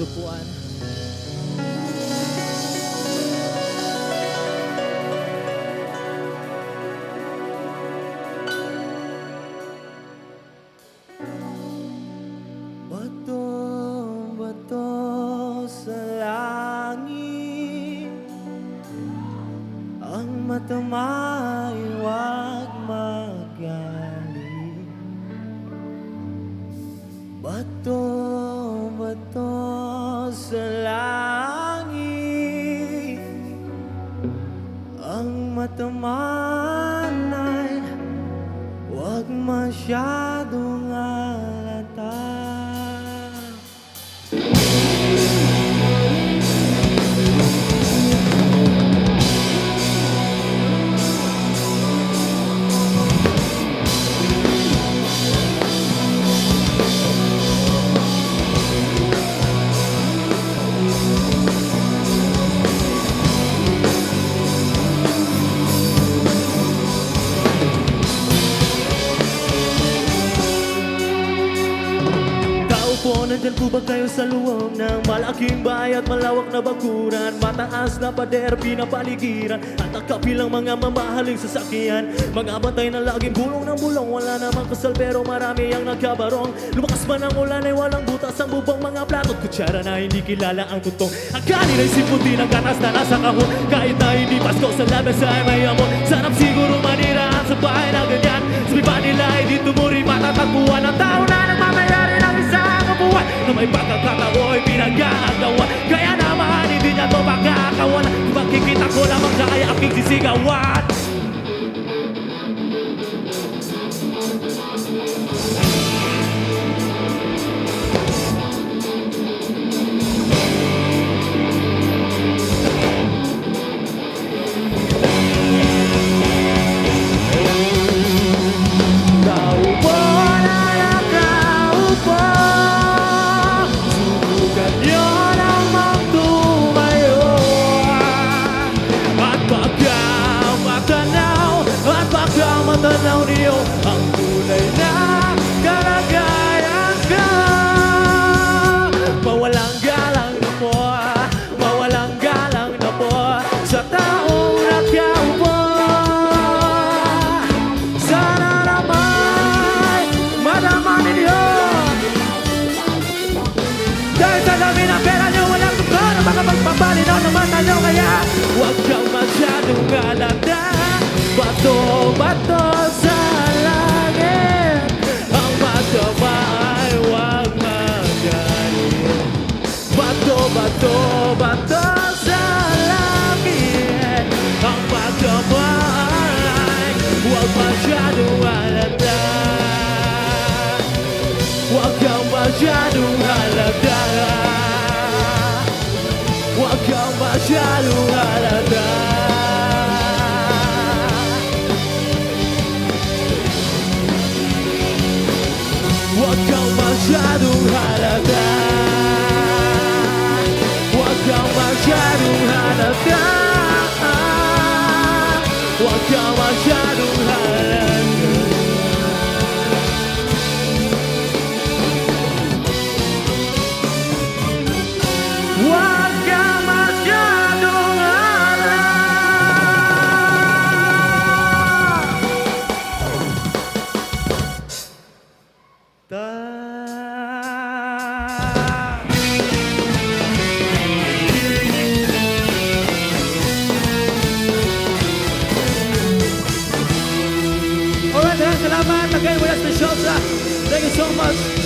supuan. Bato-bato sa langit, ang mata mo'y huwag magaling. Bato-bato sa langit, ang mata mo'y huwag masyadong halata. Nandyan po ba kayo sa loob ng malaking bahay at malawak na bakuran? Mataas na pader, pinapaligiran at ang kapilang mga mamahaling sasakyan. Mga bantay na laging bulong ng bulong, wala namang kasal pero marami ang nagkabarong. Lumakas man ang ulan ay walang butas ang bubong, mga plato at kutsara na hindi kilala ang tuntong. Ang kanin ay siputi ng gatas na nasa kahon, kahit na hindi Pasko sa labas ay may amon. Sarap siguro maniraan sa bahay na ganyan, sabi pa nila ay di tumuri matatagpuan ang tao na nagmamayari ng isang kabuhay na may pagkakatawa ay pinag-aagawan. Kaya naman hindi niya to makakawan. Makikita ko lamang siya kaya aking sisigawan. Matanaw niyo ang tunay na kalagayan ka. Mawalang galang na po, mawalang galang na po sa taong nakaupo. Sana naman madama ninyo, dahil sa dami ng pera nyo walang tukar, baka magpapalinaw naman tayo. Kaya huwag kang masyadong alanda. Bato-bato sa langit, ang mata ay huwag magaling. Bato-bato, bato sa langit, ang mata ay huwag masyadong halata. Huwag kang masyadong halata. Huwag kang masyadong halata. Huwag kang masyadong halata. Huwag kang masyadong halata. Huwag kang masyadong halata. Huwag kang masyadong Alright, salamat. Again, we have the show. Thank you so much.